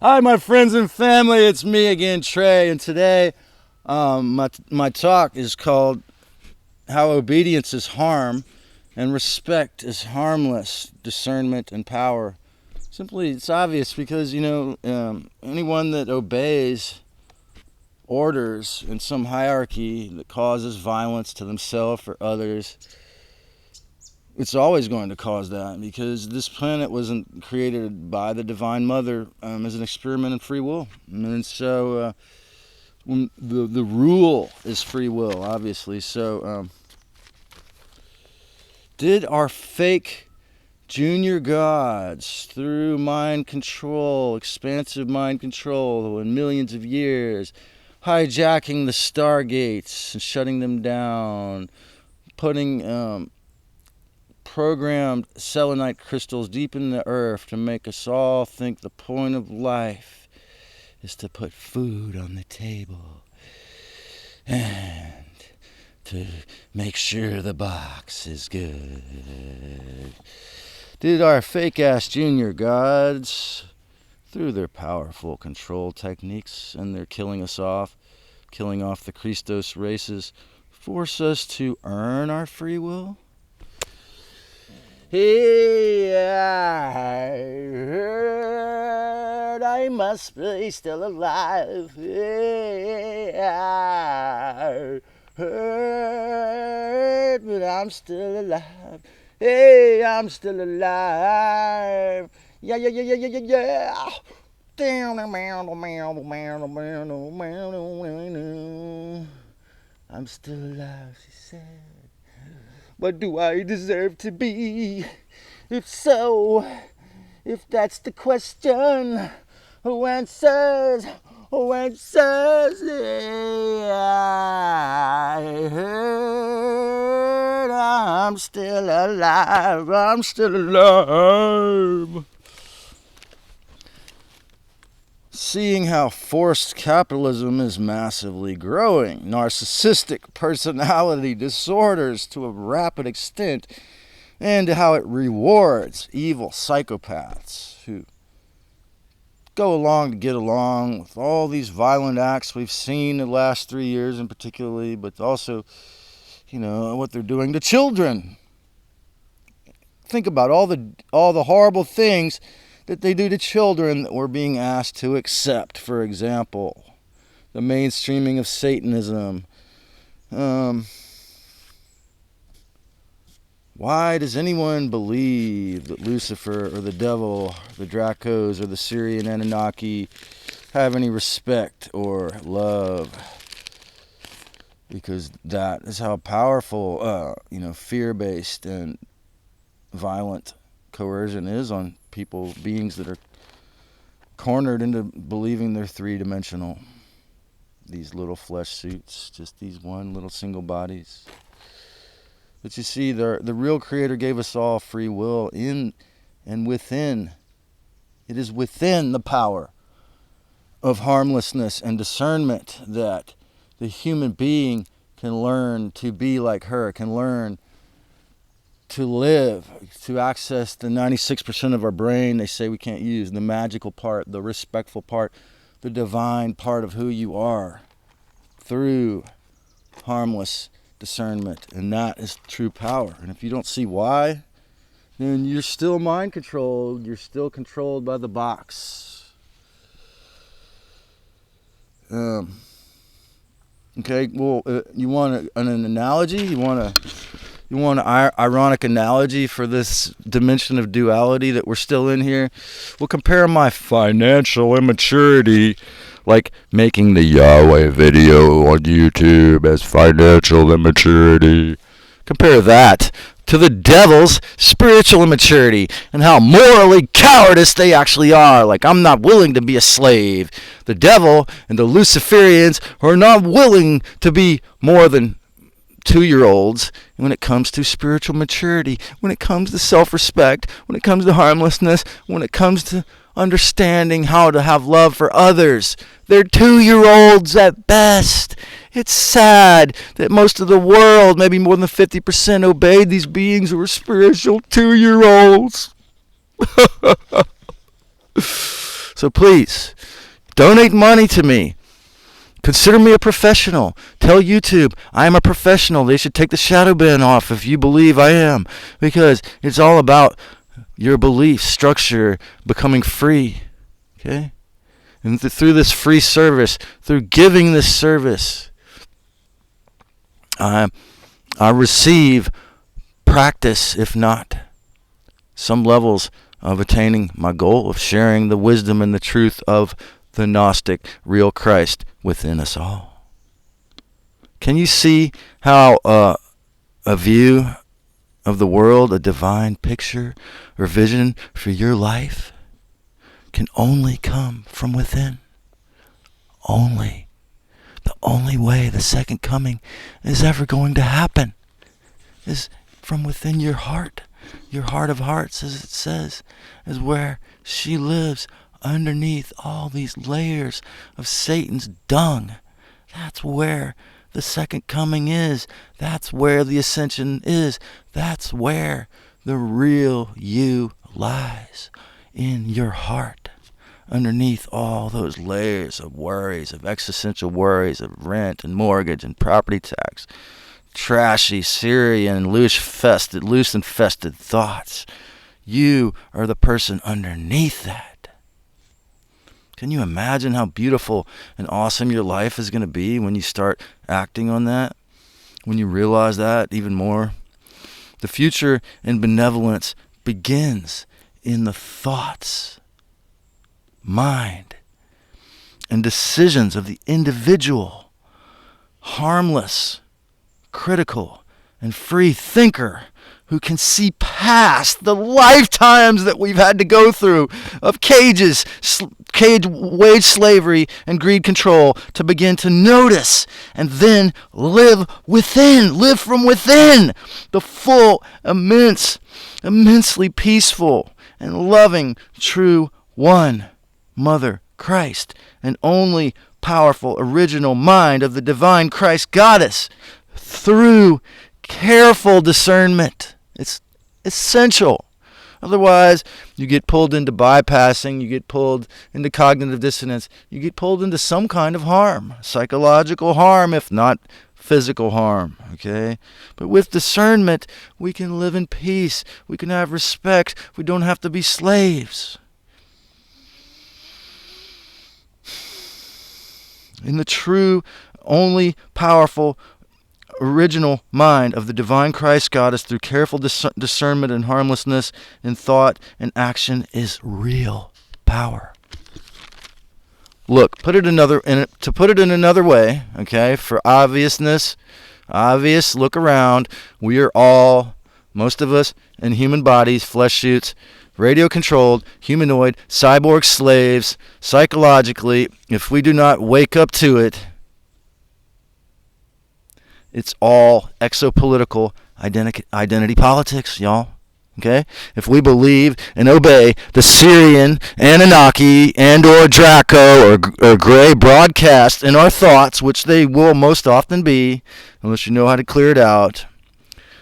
Hi, my friends and family. It's me again, Trey, and today my talk is called "How Obedience is Harm and Respect is Harmless: Discernment and Power." Simply, it's obvious because anyone that obeys orders in some hierarchy that causes violence to themselves or others, it's always going to cause that, because this planet wasn't created by the Divine Mother as an experiment in free will. And so the rule is free will, obviously. So did our fake junior gods, through mind control, expansive mind control in millions of years, hijacking the stargates and shutting them down, putting programmed selenite crystals deep in the earth to make us all think the point of life is to put food on the table and to make sure the box is good. Did our fake-ass junior gods, through their powerful control techniques and their killing off the Christos races, force us to earn our free will? Hey, I heard I must be still alive. Hey, I heard, but I'm still alive. Hey, I'm still alive. Yeah, yeah, yeah, yeah, yeah, yeah, yeah. I'm still alive, she said. What do I deserve to be? If so, if that's the question, who answers? Who answers? I heard I'm still alive. I'm still alive. Seeing how forced capitalism is massively growing, narcissistic personality disorders to a rapid extent, and how it rewards evil psychopaths who go along to get along with all these violent acts we've seen in the last 3 years in particularly, but also, what they're doing to children. Think about all the horrible things that they do to children that we're being asked to accept. For example, the mainstreaming of Satanism. Why does anyone believe that Lucifer or the devil, the Dracos or the Syrian Anunnaki have any respect or love? Because that is how powerful, fear-based and violent coercion is on people, beings that are cornered into believing they're three-dimensional. These little flesh suits, just these one little single bodies. But you see, the real Creator gave us all free will in and within. It is within the power of harmlessness and discernment that the human being can learn to be like her, can learn to live, to access the 96% of our brain they say we can't use, the magical part, the respectful part, the divine part of who you are, through harmless discernment. And that is true power. And if you don't see why, then you're still mind controlled. You're still controlled by the box. Okay, well, you want an analogy? You want an ironic analogy for this dimension of duality that we're still in here? We'll compare my financial immaturity, like making the Yahweh video on YouTube, as financial immaturity. Compare that to the devil's spiritual immaturity and how morally cowardice they actually are. Like, I'm not willing to be a slave. The devil and the Luciferians are not willing to be more than 2-year-olds when it comes to spiritual maturity, when it comes to self-respect, when it comes to harmlessness, when it comes to understanding how to have love for others. They're 2-year-olds at best. It's sad that most of the world, maybe more than 50%, obeyed these beings who were spiritual 2-year-olds. So please, donate money to me. Consider me a professional. Tell YouTube I am a professional. They should take the shadow ban off if you believe I am. Because it's all about your belief structure becoming free. Okay? And through this free service, through giving this service, I receive practice, if not some levels of attaining my goal of sharing the wisdom and the truth of the Gnostic real Christ within us all. Can you see how a view of the world, a divine picture or vision for your life, can only come from within? Only. The only way the second coming is ever going to happen is from within your heart. Your heart of hearts, as it says, is where she lives underneath all these layers of Satan's dung. That's where the second coming is. That's where the ascension is. That's where the real you lies, in your heart, underneath all those layers of worries, of existential worries, of rent and mortgage and property tax, trashy Syrian loose infested thoughts. You are the person underneath that. Can you imagine how beautiful and awesome your life is going to be when you start acting on that? When you realize that even more? The future in benevolence begins in the thoughts, mind, and decisions of the individual, harmless, critical, and free thinker who can see past the lifetimes that we've had to go through of cages, wage slavery, and greed control, to begin to notice and then live from within the full, immensely peaceful and loving, true one, Mother Christ, and only powerful original mind of the divine Christ Goddess, through careful discernment. It's essential. Otherwise, you get pulled into bypassing, you get pulled into cognitive dissonance, you get pulled into some kind of harm, psychological harm, if not physical harm, okay? But with discernment, we can live in peace, we can have respect, we don't have to be slaves. In the true, only powerful, original mind of the divine Christ Goddess, through careful discernment and harmlessness in thought and action, is real power. Look, to put it in another way, okay, for obviousness, look around. We are all, most of us, in human bodies, flesh suits, radio-controlled, humanoid, cyborg slaves, psychologically. If we do not wake up to it, it's all exopolitical identity politics, y'all. Okay? If we believe and obey the Syrian, Anunnaki, and or Draco or Gray broadcast in our thoughts, which they will most often be, unless you know how to clear it out,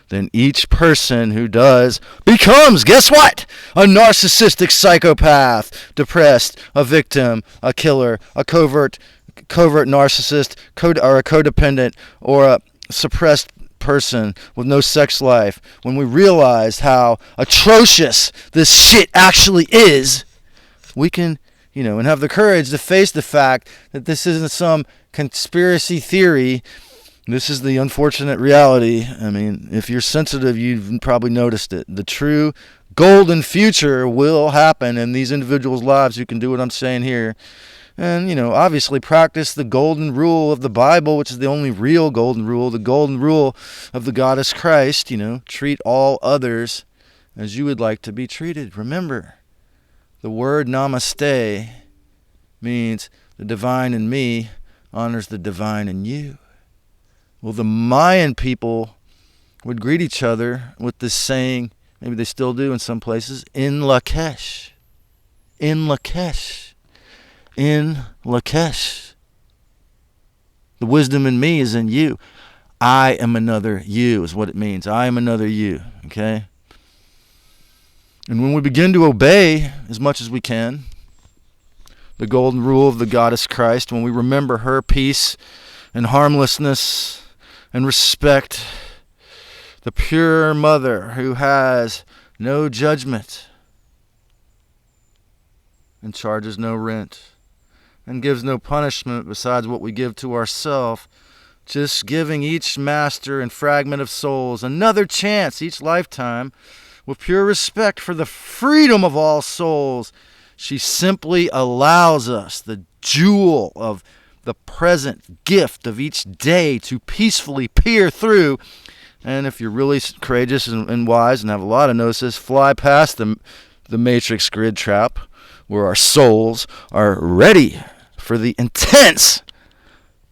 then each person who does becomes, guess what? A narcissistic psychopath, depressed, a victim, a killer, a covert narcissist, or a codependent, or a suppressed person with no sex life. When we realize how atrocious this shit actually is, we can, and have the courage to face the fact that this isn't some conspiracy theory. This is the unfortunate reality. I mean, if you're sensitive, you've probably noticed it. The true golden future will happen in these individuals' lives who can do what I'm saying here. And, obviously practice the golden rule of the Bible, which is the only real golden rule, the golden rule of the Goddess Christ. Treat all others as you would like to be treated. Remember, the word namaste means the divine in me honors the divine in you. Well, the Mayan people would greet each other with this saying, maybe they still do in some places, in Lakesh. In Lakesh. In Lakesh. The wisdom in me is in you. I am another you is what it means. I am another you. Okay? And when we begin to obey as much as we can, the golden rule of the goddess Christ, when we remember her peace and harmlessness and respect, the pure mother who has no judgment and charges no rent and gives no punishment besides what we give to ourselves, just giving each master and fragment of souls another chance each lifetime with pure respect for the freedom of all souls. She simply allows us the jewel of the present gift of each day to peacefully peer through, and if you're really courageous and wise and have a lot of gnosis, fly past the matrix grid trap where our souls are ready for the intense,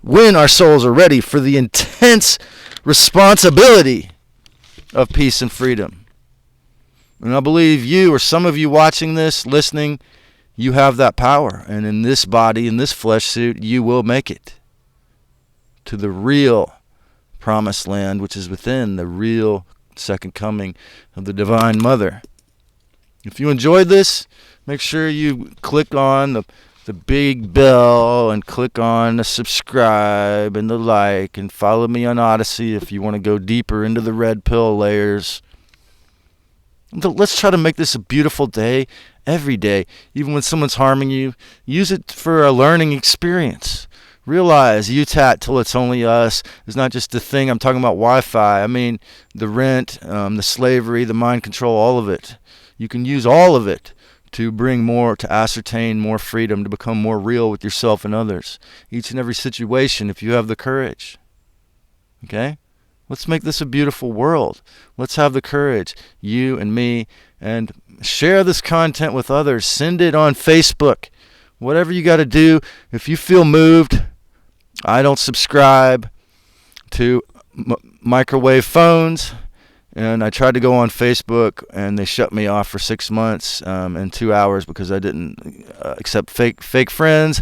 when our souls are ready for the intense responsibility of peace and freedom. And I believe you, or some of you watching this, listening, you have that power. And in this body, in this flesh suit, you will make it to the real promised land, which is within the real second coming of the Divine Mother. If you enjoyed this, make sure you click on the big bell and click on the subscribe and the like, and follow me on Odyssey if you want to go deeper into the red pill layers. Let's try to make this a beautiful day every day. Even when someone's harming you, use it for a learning experience. Realize UTAT till it's only us is not just the thing. I'm talking about Wi-Fi. I mean the rent, the slavery, the mind control, all of it. You can use all of it to bring more, to ascertain more freedom, to become more real with yourself and others. Each and every situation, if you have the courage. Okay? Let's make this a beautiful world. Let's have the courage, you and me, and share this content with others. Send it on Facebook. Whatever you got to do. If you feel moved, I don't subscribe to microwave phones, and I tried to go on Facebook, and they shut me off for 6 months and 2 hours because I didn't accept fake friends,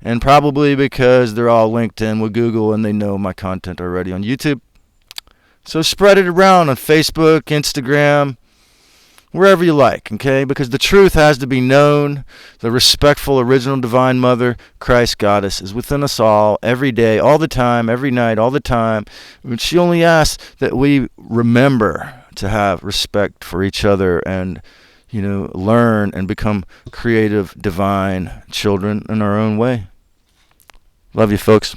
and probably because they're all linked in with Google and they know my content already on YouTube. So spread it around on Facebook, Instagram, wherever you like, okay? Because the truth has to be known. The respectful, original Divine Mother, Christ Goddess, is within us all, every day, all the time, every night, all the time. And she only asks that we remember to have respect for each other and, learn and become creative, divine children in our own way. Love you, folks.